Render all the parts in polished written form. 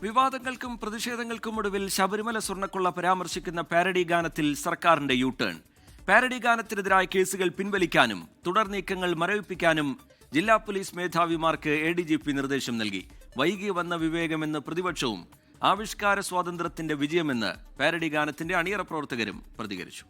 വിവാദങ്ങൾക്കും പ്രതിഷേധങ്ങൾക്കും ഒടുവിൽ ശബരിമല സ്വർണ്ണക്കൊള്ള പരാമർശിക്കുന്ന പാരഡി ഗാനത്തിൽ സർക്കാരിന്റെ യു ടേൺ. പാരഡി ഗാനത്തിനെതിരായ കേസുകൾ പിൻവലിക്കാനും തുടർ നീക്കങ്ങൾ മരവിപ്പിക്കാനും ജില്ലാ പോലീസ് മേധാവിമാർക്ക് ADGP നിർദ്ദേശം നൽകി. വൈകി വന്ന വിവേകമെന്ന് പ്രതിപക്ഷവും ആവിഷ്കാര സ്വാതന്ത്ര്യത്തിന്റെ വിജയമെന്ന് പാരഡി ഗാനത്തിന്റെ അണിയറ പ്രവർത്തകരും പ്രതികരിച്ചു.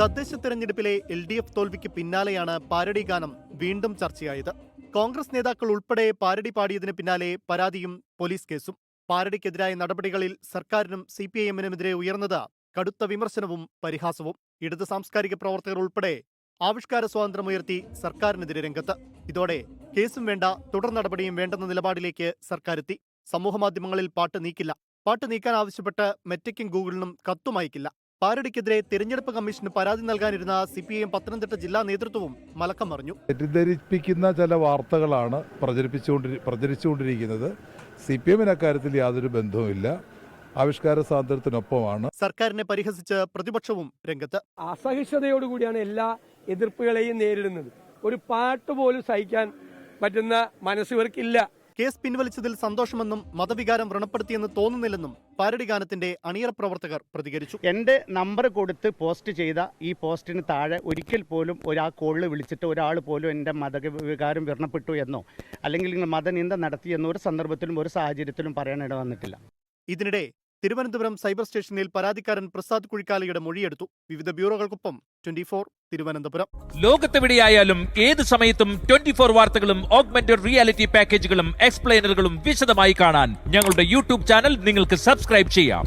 തദ്ദേശ തെരഞ്ഞെടുപ്പിലെ LDF തോൽവിക്ക് പിന്നാലെയാണ് പാരഡി ഗാനം വീണ്ടും ചർച്ചയായത്. കോൺഗ്രസ് നേതാക്കൾ ഉൾപ്പെടെ പാരഡി പാടിയതിന് പിന്നാലെ പരാതിയും പോലീസ് കേസും. പാരഡിക്കെതിരായ നടപടികളിൽ സർക്കാരിനും CPIM-നുമെതിരെ ഉയർന്നത് കടുത്ത വിമർശനവും പരിഹാസവും. ഇടത് സാംസ്കാരിക പ്രവർത്തകർ ഉൾപ്പെടെ ആവിഷ്കാര സ്വാതന്ത്ര്യമുയർത്തി സർക്കാരിനെതിരെ രംഗത്ത്. ഇതോടെ കേസും വേണ്ട, തുടർ നടപടിയും വേണ്ടെന്ന നിലപാടിലേക്ക് സർക്കാരെത്തി. സമൂഹമാധ്യമങ്ങളിൽ പാട്ട് നീക്കില്ല, പാട്ട് നീക്കാൻ ആവശ്യപ്പെട്ട് മെറ്റയ്ക്കും ഗൂഗിളിനും കത്തുമയക്കില്ല. പാരഡിക്കെതിരെ തിരഞ്ഞെടുപ്പ് കമ്മീഷന് പരാതി നൽകാനിരുന്ന CPIM പത്തനംതിട്ട ജില്ലാ നേതൃത്വവും മലക്കം മറിഞ്ഞു. തെറ്റിദ്ധരിപ്പിക്കുന്ന ചില വാർത്തകളാണ് പ്രചരിച്ചുകൊണ്ടിരിക്കുന്നത്. CPIM-ന് അക്കാര്യത്തിൽ യാതൊരു ബന്ധവുമില്ല, ആവിഷ്കാര സ്വാതന്ത്ര്യത്തിനൊപ്പമാണ്. സർക്കാരിനെ പരിഹസിച്ച് പ്രതിപക്ഷവും രംഗത്ത്. അസഹിഷ്ണുതയോടുകൂടിയാണ് എല്ലാ എതിർപ്പുകളെയും നേരിടുന്നത്. ഒരു പാട്ട് പോലും സഹിക്കാൻ പറ്റുന്ന മനസ്സിവർക്കില്ല. കേസ് പിൻവലിച്ചതിൽ സന്തോഷമെന്നും മതവികാരം വ്രണപ്പെടുത്തിയെന്ന് തോന്നുന്നില്ലെന്നും പാരഡി ഗാനത്തിന്റെ അണിയറ പ്രവർത്തകർ പ്രതികരിച്ചു. എൻ്റെ നമ്പർ കൊടുത്ത് പോസ്റ്റ് ചെയ്ത ഈ പോസ്റ്റിന് താഴെ ഒരിക്കൽ പോലും കോളിൽ വിളിച്ചിട്ട് ഒരാൾ പോലും എൻ്റെ മതവികാരം വ്രണപ്പെട്ടു എന്നോ അല്ലെങ്കിൽ മതനിന്ദ നടത്തിയെന്നോ ഒരു സന്ദർഭത്തിലും ഒരു സാഹചര്യത്തിലും പറയാനിട വന്നിട്ടില്ല. ഇതിനിടെ തിരുവനന്തപുരം സൈബർ സ്റ്റേഷനിൽ പരാതിക്കാരൻ പ്രസാദ് കുഴിക്കാലയുടെ മൊഴിയെടുത്തു. വിവിധ ബ്യൂറോകൾക്കൊപ്പം 24 തിരുവനന്തപുരം. ലോകത്തെവിടെയായാലും ഏത് സമയത്തും 24 വാർത്തകളും ഓഗ്മെന്റഡ് റിയാലിറ്റി പാക്കേജുകളും എക്സ്പ്ലെയിനറുകളും വിശദമായി കാണാൻ ഞങ്ങളുടെ YouTube ചാനൽ നിങ്ങൾക്ക് സബ്സ്ക്രൈബ് ചെയ്യാം.